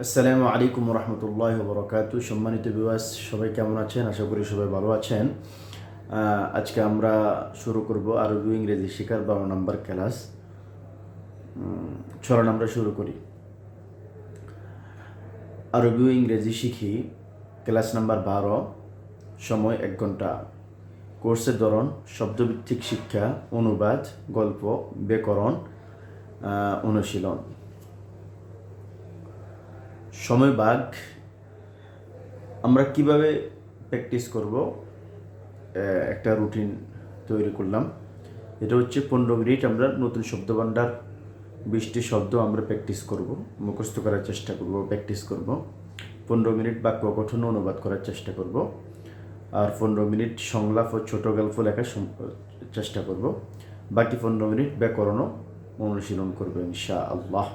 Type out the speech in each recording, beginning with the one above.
আসসালামু আলাইকুম রহমতুল্লাহ বরকাতু। সম্মানিত ভিউয়ার্স, সবাই কেমন আছেন? আশা করি সবাই ভালো আছেন। আজকে আমরা শুরু করব আরবি ইংরেজি শেখার 12 নম্বর ক্লাস। চলুন আমরা শুরু করি। আরবি ইংরেজি শিখি, ক্লাস নাম্বার 12, সময় 1 ঘন্টা। কোর্সের ধরন শব্দভিত্তিক শিক্ষা, অনুবাদ, গল্প, ব্যাকরণ, অনুশীলন। সময় ভাগ আমরা কিভাবে প্র্যাকটিস করব, একটা রুটিন তৈরি করলাম। এটা হচ্ছে 15 মিনিট আমরা নতুন শব্দভাণ্ডার 20টি শব্দ আমরা প্র্যাকটিস করব, মুখস্থ করার চেষ্টা করব, প্র্যাকটিস করব। 15 মিনিট বাক্য গঠন অনুবাদ করার চেষ্টা করব, আর 15 মিনিট সংলাপ ও ছোট গল্প লেখার চেষ্টা করব। বাকি 15 মিনিট ব্যাকরণও অনুশীলন করবো ইনশাআল্লাহ।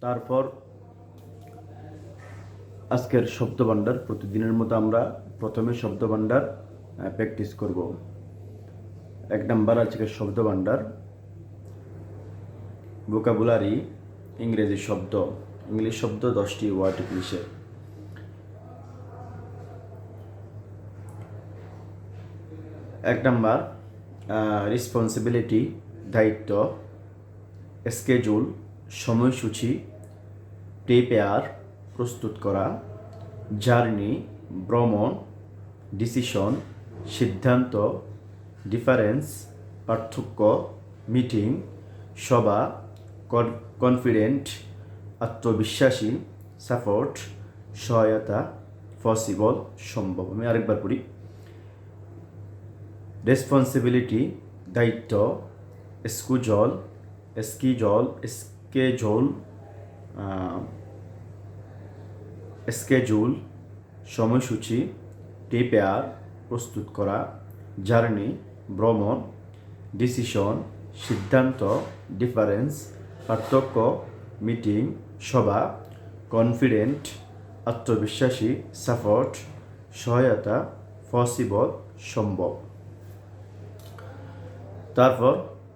তারপর আজকের শব্দভাণ্ডার, প্রতিদিনের মতো আমরা প্রথমে শব্দভাণ্ডার প্র্যাকটিস করব। 1 নম্বর আজকের শব্দভাণ্ডার ভোকাবুলারি, ইংরেজি শব্দ। ইংলিশ শব্দ 10টি ওয়ার্ড ইংলিশে। 1 নম্বর রেসপন্সিবিলিটি, দায়িত্ব। স্কেজুল, সময়সূচি। প্রিপেয়ার, প্রস্তুত করা। জার্নি, ভ্রমণ। ডিসিশন, সিদ্ধান্ত। ডিফারেন্স, পার্থক্য। মিটিং, সভা। কনফিডেন্ট, আত্মবিশ্বাসী। সাপোর্ট, সহায়তা। পসিবল, সম্ভব। আমি আরেকবার পড়ি। রেসপন্সিবিলিটি, দায়িত্ব। স্কুজল, স্কেজুল, স্কেজুল, সময়সূচি। প্রিপেয়ার, প্রস্তুত করা। জার্নি, ভ্রমণ। ডিসিশন, সিদ্ধান্ত। ডিফারেন্স, পার্থক্য। মিটিং, সভা। কনফিডেন্ট, আত্মবিশ্বাসী। সাপোর্ট, সহায়তা। পসিবল, সম্ভব। তারপর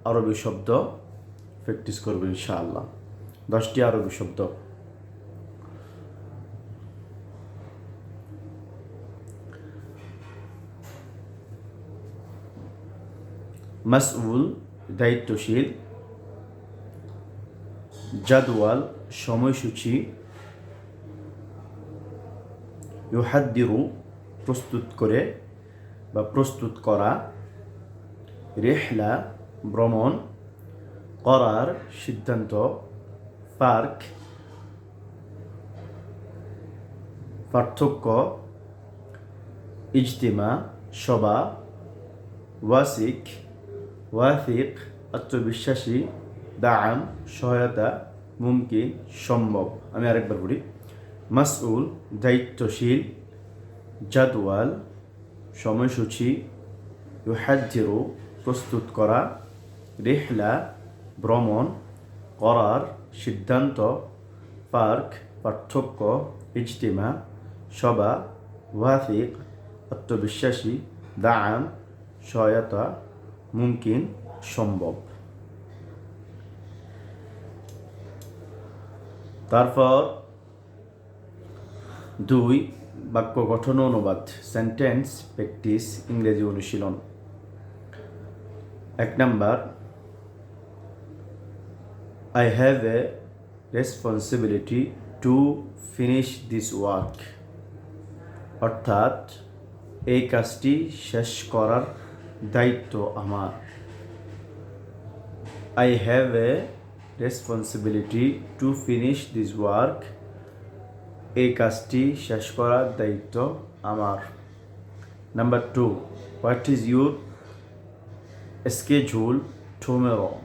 আরবি শব্দ প্র্যাকটিস করবো ইনশাআল্লাহ। 10টি আরবি শব্দ। মাসউল, দায়িত্বশীল। জাদওয়াল, সময়সূচি। ইউহাদ্দিরু, প্রস্তুত করে বা প্রস্তুত করা। রিহলা, ভ্রমণ। করার, সিদ্ধান্ত। পার্ক, পার্থক্য। ইজতিমা, সভা। ওয়াসিক, আত্মবিশ্বাসী। দাআম, সহায়তা। মুমকিন, সম্ভব। আমি আরেকবার বলি। মাসউল, দায়িত্বশীল। জাদওয়াল, সময়সূচি। ইউহাদ্দিরু, প্রস্তুত করা। রিহলা, ভ্রমণ। করার, সিদ্ধান্ত। পার্ক, পার্থক্য। ইজতিমা, সভা। ওয়াসিক, আত্মবিশ্বাসী। দাআম, সহায়তা। মুমকিন, সম্ভব। তারপর 2, বাক্য গঠন অনুবাদ, সেন্টেন্স প্র্যাকটিস, ইংরেজি অনুশীলন। 1 নম্বর, I have a responsibility to finish this work. অর্থাৎ এই কাজটি শেষ করার দায়িত্ব আমার। I have a responsibility to finish this work. এই কাজটি শেষ করার দায়িত্ব আমার। Number 2, what is your schedule tomorrow?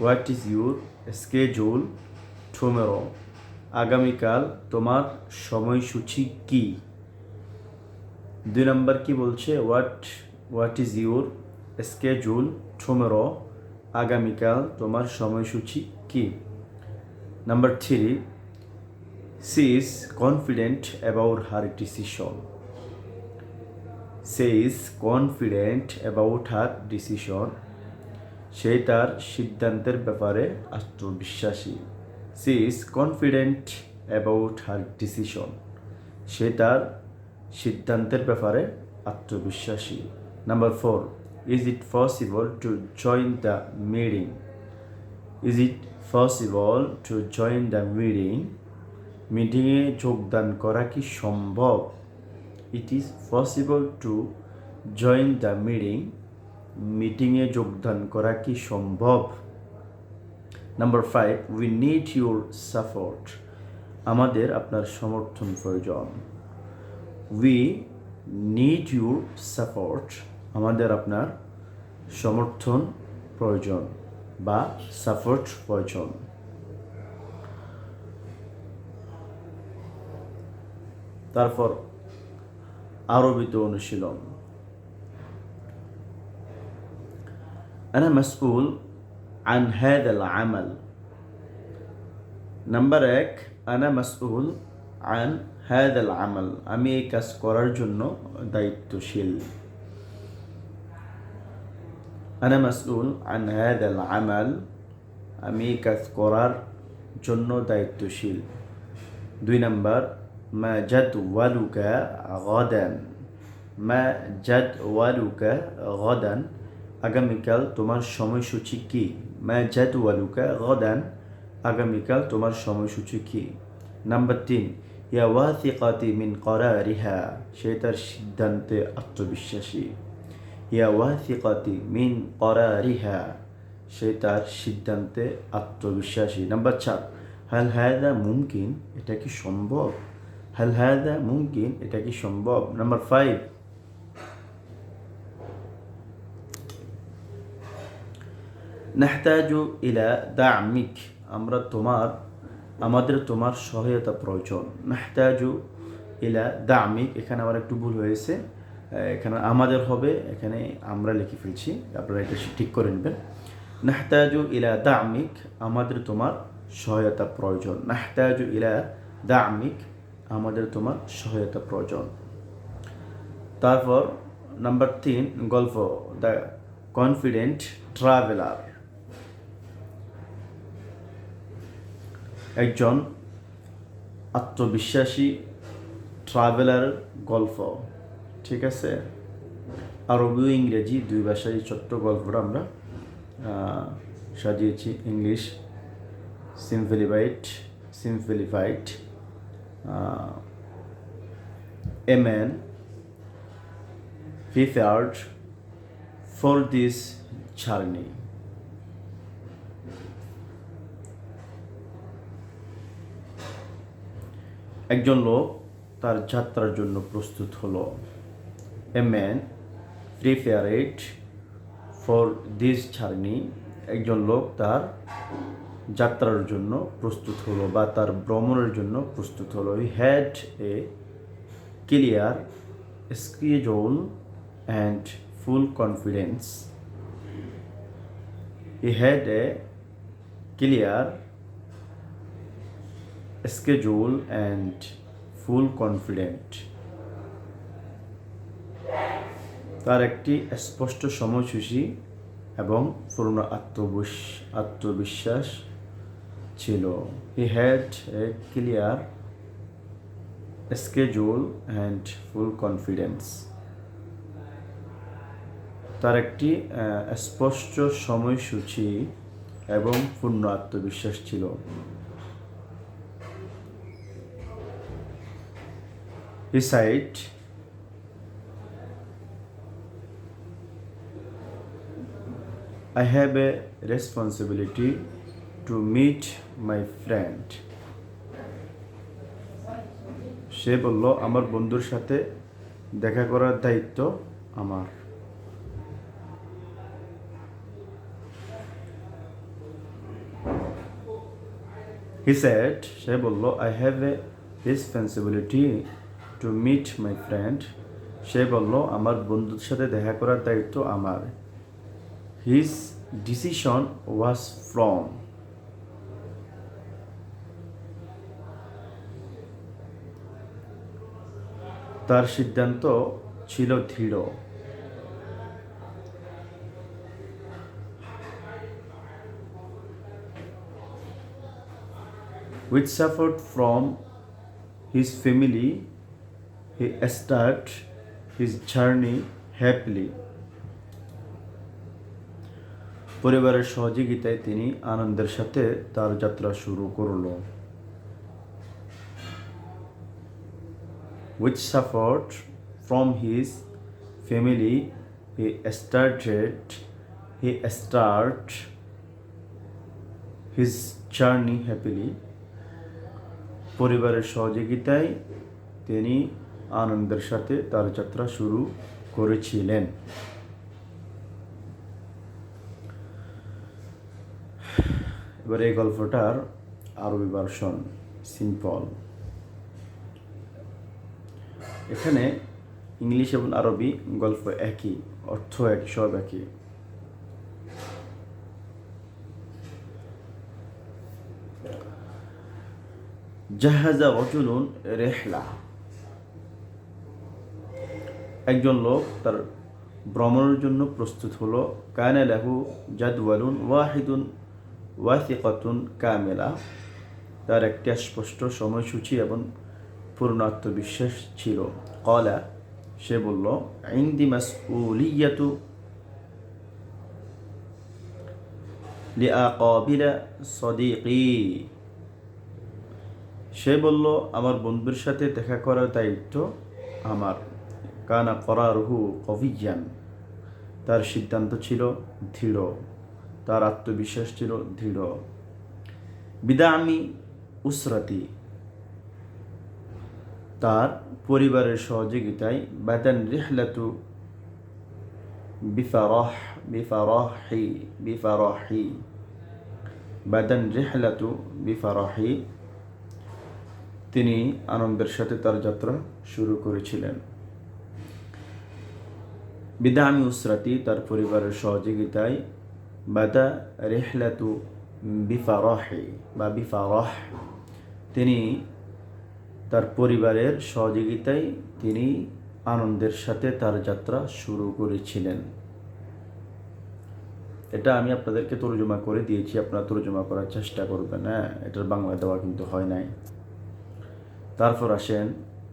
What is your schedule tomorrow? আগামীকাল তোমার সময়সূচি কি? 2 নম্বর কি বলছে? What is your schedule tomorrow, আগামীকাল তোমার সময়সূচি কি? Number 3, she is confident about her decision. সে is confident about her decision, সে তার সিদ্ধান্তের ব্যাপারে আত্মবিশ্বাসী। She is confident about her decision, সে তার সিদ্ধান্তের ব্যাপারে আত্মবিশ্বাসী। Number 4, is it possible to join the meeting? Is it possible to join the meeting, মিটিংয়ে যোগদান করা কি সম্ভব? It is possible to join the meeting, মিটিংয়ে যোগদান করা কি সম্ভব? Number 5, we need your support, আমাদের আপনার সমর্থন প্রয়োজন। উই নিড ইউর সাপোর্ট, আমাদের আপনার সমর্থন প্রয়োজন বা সাপোর্ট প্রয়োজন। তারপর আরবিতে অনুশীলন। أنا مسؤول عن هذا العمل। নাম্বার 1, أنا مسؤول عن هذا العمل, আমি এই কাজ করার জন্য দায়িত্বশীল। أنا مسؤول عن هذا العمل, আমি এই কাজ করার জন্য দায়িত্বশীল। 2 নাম্বার, ما جدولك غدا? ما جدولك غدا, আগামীকাল তোমার সময়সূচি কি? ما جدولك غدا, আগামীকাল তোমার সময়সূচি কি? নাম্বার 3, ইয়া ওয়াথিকাতি মিন করারিহা, সে তার সিদ্ধান্তে আত্মবিশ্বাসী। ইয়া ওয়াথিকাতি মিন করারিহা, সে তার সিদ্ধান্তে আত্মবিশ্বাসী। নাম্বার 4, হাল হাদা মুমকিন, এটা কি সম্ভব? হাল হাদা মুমকিন, এটা কি সম্ভব? নাম্বার 5, নাহতাজু ইলা দামিক, আমাদের তোমার সহায়তা প্রয়োজন। নাহতাজু ইলা দামিক, এখানে আমার একটু ভুল হয়েছে, এখানে আমাদের হবে, এখানে আমরা লিখে ফেলছি, আপনারা এটা ঠিক করে নেবেন। নাহতাজু ইলা দামিক, আমাদের তোমার সহায়তা প্রয়োজন। নাহতাজু ইলা দামিক, আমাদের তোমার সহায়তা প্রয়োজন। তারপর নাম্বার 3, গল্প, দ্য কনফিডেন্ট ট্রাভেলার, একজন আত্মবিশ্বাসী ট্রাভেলার গল্প। ঠিক আছে, আরবি ও ইংরেজি দুই ভাষায় ছোট্ট গল্পটা আমরা সাজিয়েছি। English simplified, a man prepared for this journey. একজন লোক তার যাত্রার জন্য প্রস্তুত হলো। A man prepared for this journey, একজন লোক তার যাত্রার জন্য প্রস্তুত হলো বা তার ভ্রমণের জন্য প্রস্তুত হলো। He had a clear schedule and full confidence. He had a clear schedule and full confident. তার একটি স্পষ্ট সময়সূচি এবং পূর্ণ আত্মবিশ্বাস ছিল। He had a clear schedule and full confidence. তার একটি স্পষ্ট সময়সূচি এবং পূর্ণ আত্মবিশ্বাস ছিল। He said, I have a responsibility to meet my friend. সে বলল, আমার বন্ধুর সাথে দেখা করার দায়িত্ব আমার। He said, সে বলল, I have a responsibility to meet my friend. সে বলল, আমার বন্ধুর সাথে দেখা করার দায়িত্ব আমার। His decision was firm. তার সিদ্ধান্ত ছিল দৃঢ়। With support from his family, he started his journey happily. পরিবারের সহযোগিতায় তিনি আনন্দের সাথে তার যাত্রা শুরু করল। With support from his family, he started his journey happily. পরিবারের সহযোগিতায় তিনি আনন্দের সাথে তার যাত্রা শুরু করেছিলেন। এবার এই গল্পটার আরবি ভার্সন সিম্পল। এখানে ইংলিশ এবং আরবি গল্প একই, অর্থ এক, সব একই। জাহাজা রাজুলুন রিহলা, একজন লোক তার ভ্রমণের জন্য প্রস্তুত হলো। কানা লাহু জাদওয়ালুন ওয়াহিদুন ওয়াসিকাতুন কামিলা, তার একটি স্পষ্ট সময়সূচি এবং পূর্ণ আত্মবিশ্বাস ছিল। ক্বালা, সে বলল, ইনদি মাসউলিয়াতু লিআকাবিলা সাদিকি, সে বলল, আমার বন্ধুর সাথে দেখা করার দায়িত্ব আমার। কানা করারুহু কবিয়ান, তার সিদ্ধান্ত ছিল দৃঢ়, তার আত্মবিশ্বাস ছিল দৃঢ়। বিদামি উসরাতি, তার পরিবারের সহযোগিতায় বাদান রিহলাতু বিফারাহি বাদান রিহলাতু বিফারাহি, তিনি আনন্দের সাথে তার যাত্রা শুরু করেছিলেন। বিদামি উসরাতি, তার পরিবারের সহযোগিতায় বাদা রিহলাতু বিফারাহি বা বিফারাহ, তিনি তার পরিবারের সহযোগিতায় তিনি আনন্দের সাথে তার যাত্রা শুরু করেছিলেন। এটা আমি আপনাদেরকে তর্জমা করে দিয়েছি, আপনারা তর্জমা করার চেষ্টা করবেন। হ্যাঁ, এটার বাংলা দেওয়া কিন্তু হয় নাই। তারপর আসেন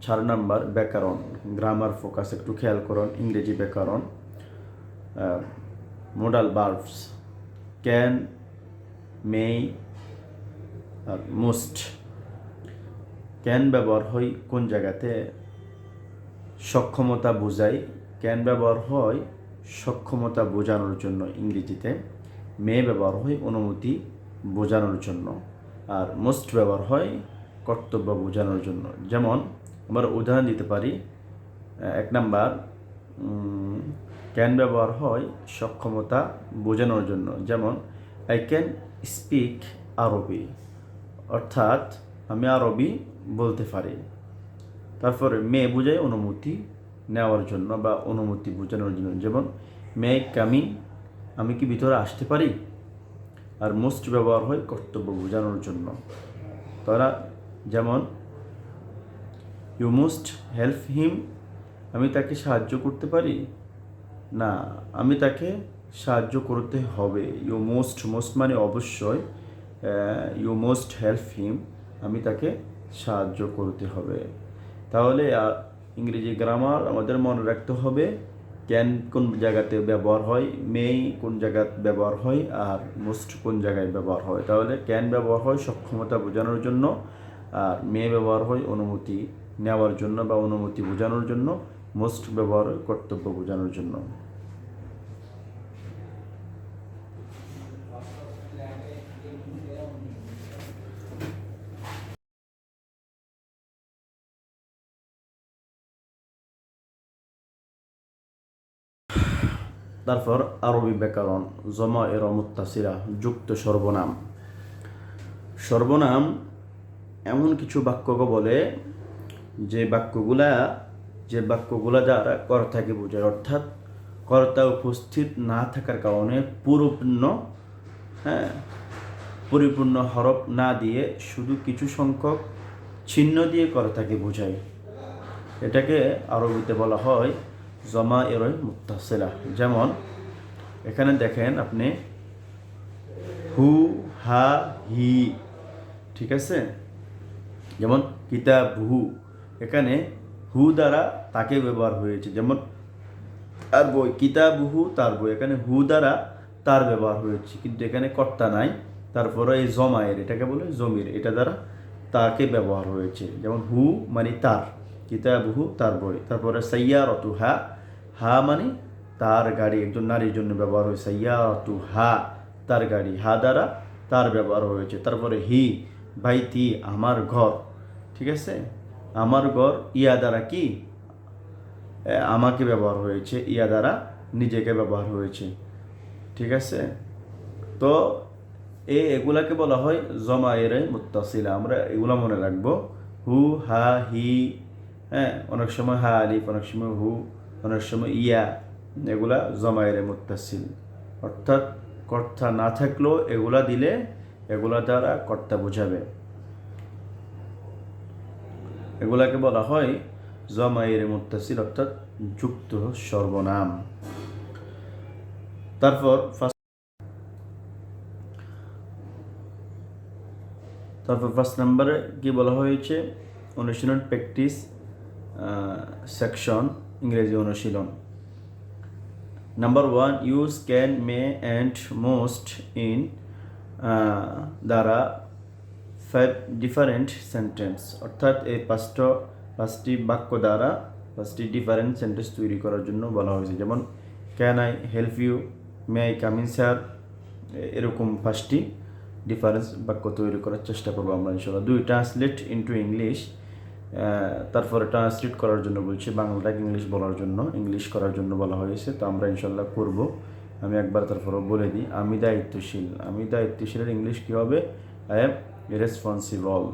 4 নাম্বার ব্যাকরণ, গ্রামার ফোকাস একটু খেয়াল করুন। ইংরেজি ব্যাকরণ, মোডাল ভার্বস ক্যান, মে আর মোস্ট। ক্যান ব্যবহার হয় কোন জায়গাতে? সক্ষমতা বোঝায়। ক্যান ব্যবহার হয় সক্ষমতা বোঝানোর জন্য ইংরেজিতে। মে ব্যবহার হয় অনুমতি বোঝানোর জন্য। আর মোস্ট ব্যবহার হয় কর্তব্য বোঝানোর জন্য। যেমন আমরা উদাহরণ দিতে পারি। 1 নাম্বার, ক্যান ব্যবহার হয় সক্ষমতা বোঝানোর জন্য। যেমন আই ক্যান স্পিক আরবি, অর্থাৎ আমি আরবি বলতে পারি। তারপরে মে বোঝায় অনুমতি নেওয়ার জন্য বা অনুমতি বোঝানোর জন্য। যেমন মে কামিং, আমি কি ভিতরে আসতে পারি? আর মোস্ট ব্যবহার হয় কর্তব্য বোঝানোর জন্য। তারা যেমন ইউ মোস্ট হেল্প হিম, আমি তাকে সাহায্য করতে পারি না, আমি তাকে সাহায্য করতে হবে। ইউ মোস্ট, মোস্ট মানে অবশ্যই। ইউ মোস্ট হেল্প হিম, আমি তাকে সাহায্য করতে হবে। তাহলে ইংরেজি গ্রামার আমাদের মনে রাখতে হবে। ক্যান কোন জায়গাতে ব্যবহার হয়, মে কোন জায়গায় ব্যবহার হয়, আর মোস্ট কোন জায়গায় ব্যবহার হয়। তাহলে ক্যান ব্যবহার হয় সক্ষমতা বোঝানোর জন্য, আর মে ব্যবহার হয় অনুমতি নেওয়ার জন্য বা অনুমতি বোঝানোর জন্য। মোস্ট ব্যবহার হয় কর্তব্য বোঝানোর জন্য। তারপর আরবি ব্যাকরণ, জমায়ের মুত্তাসিলা, যুক্ত সর্বনাম। সর্বনাম এমন কিছু বাক্যকে বলে যে বাক্যগুলা দ্বারা কর্তাকে বোঝায়, অর্থাৎ কর্তা উপস্থিত না থাকার কারণে পরিপূর্ণ হরফ না দিয়ে শুধু কিছু সংখ্যক চিহ্ন দিয়ে কর্তাকে বোঝায়। এটাকে আরবিতে বলা হয় জমায়ের মুত্তাসিলা। যেমন এখানে দেখেন আপনি হু, হা, হি, ঠিক আছে। যেমন কিতাবহু, এখানে হু দ্বারা তাকে ব্যবহার হয়েছে। যেমন তার বই, কিতাবহু তার বই, এখানে হু দ্বারা তার ব্যবহার হয়েছে, কিন্তু এখানে কর্তা নাই। তারপরে এই জমায়ের, এটাকে বলে জমির, এটা দ্বারা তাকে ব্যবহার হয়েছে। যেমন হু মানে তার, কিতাবহু তার বই। তারপরে সাইয়ারতু হা, হা মানে তার গাড়ি, একজন নারীর জন্য ব্যবহার হয়েছে। সাইয়ারতু হা তার গাড়ি, হা দ্বারা তার ব্যবহার হয়েছে। তারপরে হি বাইতি আমার ঘর, ঠিক আছে। আমার ঘর ইয়া দ্বারা কি আমাকে ব্যবহার হয়েছে, ইয়া দ্বারা নিজেকে ব্যবহার হয়েছে, ঠিক আছে। তো এগুলাকে বলা হয় জমায়ের মুত্তাসিলা। আমরা এগুলা মনে রাখবো, হু, হা, হি, অনেক সময় হা আলিফ, অনেক সময় হু, অনেক সময় ইয়া, এগুলা জমায়ের মুত্তাসিল। অর্থাৎ কর্তা না থাকলেও এগুলা দিলে এগুলা দ্বারা কর্তা বোঝাবে। এগুলাকে বলা হয় জমায়ের মুত্তাসিল, অর্থাৎ যুক্ত সর্বনাম। তারপর ফার্স্ট নাম্বারে কি বলা হয়েছে, অনুশীলন প্র্যাকটিস সেকশন, ইংরেজি অনুশীলন। Number 1, use can, May and most in দ্বারা 5 ডিফারেন্ট সেন্টেন্স। অর্থাৎ এই পাঁচটি বাক্য দ্বারা 5টি ডিফারেন্ট সেন্টেন্স তৈরি করার জন্য বলা হয়েছে। যেমন can I help you, may I come in sir, এরকম 5টি ডিফারেন্স বাক্য তৈরি করার চেষ্টা করবো আমরা ইনশাল্লাহ। 2, ট্রান্সলেট ইনটু ইংলিশ। তারপরে ট্রান্সলেট করার জন্য বলছে, বাংলাটাকে ইংলিশ বলার জন্য, ইংলিশ করার জন্য বলা হয়েছে। তো আমরা ইনশাল্লাহ করব। আমি একবার তারপরে বলে দিই, আমি দায়িত্বশীল। আমি দায়িত্বশীলের ইংলিশ কী হবে? I am responsible.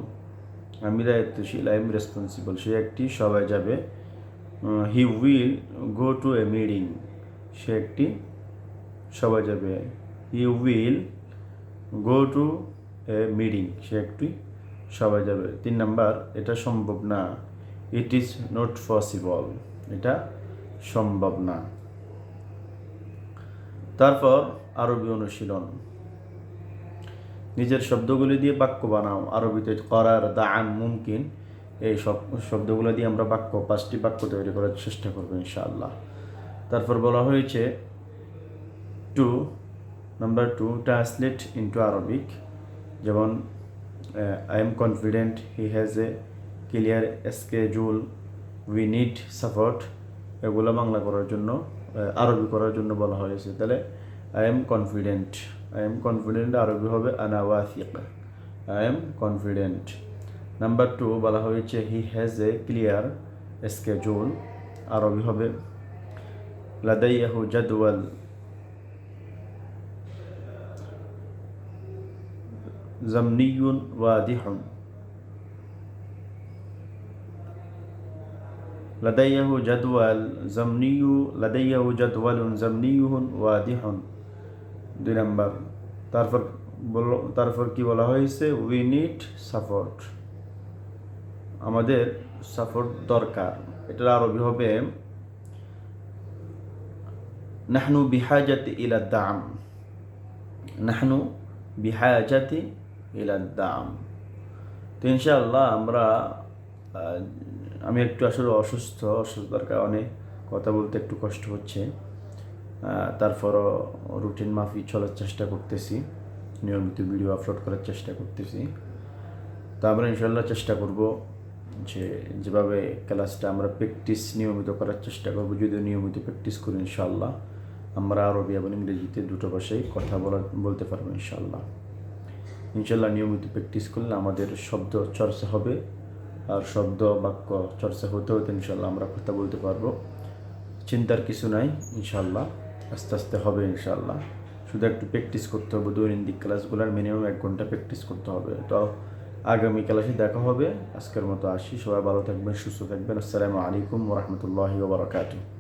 আমি দায়িত্বশীল, আই এম রেসপন্সিবল। সে একটি সভায় যাবে। He will go to a meeting. সে একটি সভায় যাবে। He will go to a meeting, সে একটি সবাই যাবে। 3 নাম্বার, এটা সম্ভব না। ইট ইজ নট পসিবল, এটা সম্ভব না। তারপর আরবি অনুশীলন। নিজের শব্দগুলি দিয়ে বাক্য বানাও। আরবিতে করার, দাআন, মুমকিন, এই সব শব্দগুলো দিয়ে আমরা 5টি বাক্য তৈরি করার চেষ্টা করবো ইনশাআল্লাহ। তারপর বলা হয়েছে নাম্বার 2, ট্রান্সলেট ইনটু আরবিক। যেমন I am confident, he has a clear schedule, we need support. এগুলো বাংলা করার জন্য, আরবি করার জন্য বলা হয়েছে। তাহলে আই এম কনফিডেন্ট আরবি হবে আনা Wasiq, I am confident. Number 2 বলা হয়েছে he has a clear schedule, আরবি হবে লাদাইয়াহু জাদওয়াল জামনিয়ুন ওয়াদিহুন। লাদাইয়াহু জাদওয়ালুন জামনিয়ুন ওয়াদিহুন। 2 নাম্বার, তারপর কি বলা হয়েছে? উই নিড সাপোর্ট, আমাদের সাপোর্ট দরকার। এটার আরবি হবে নাহনু বিহাজাতি ইলা দাম, নাহনু বিহাজাতি ইলা দাম। তো ইনশাআল্লাহ আমি একটু আসলে অসুস্থতার কারণে কথা বলতে একটু কষ্ট হচ্ছে। তারপরও রুটিন মাফিক চলার চেষ্টা করতেছি, নিয়মিত ভিডিও আপলোড করার চেষ্টা করতেছি। তো আমরা ইনশাআল্লাহ চেষ্টা করব যেভাবে ক্লাসটা আমরা প্র্যাকটিস নিয়মিত করার চেষ্টা করব। যদি নিয়মিত প্র্যাকটিস করি ইনশাআল্লাহ আমরা আরবি এবং ইংরেজিতে দুটো ভাষায় কথা বলতে পারবো ইনশাআল্লাহ। নিয়মিত প্র্যাকটিস করলে আমাদের শব্দ চর্চা হবে, আর শব্দ বাক্য চর্চা হতে হতে ইনশাআল্লাহ আমরা কথা বলতে পারবো। চিন্তার কিছু নাই, ইনশাআল্লাহ আস্তে আস্তে হবে ইনশাআল্লাহ। শুধু একটু প্র্যাকটিস করতে হবে। দৈনন্দিন ক্লাসগুলোর মিনিমাম 1 ঘন্টা প্র্যাকটিস করতে হবে। তো আগামী ক্লাসে দেখা হবে। আজকের মতো আসি। সবাই ভালো থাকবেন, সুস্থ থাকবেন। আসসালামু আলাইকুম ওয়া রাহমাতুল্লাহি ওয়া বারাকাতুহু।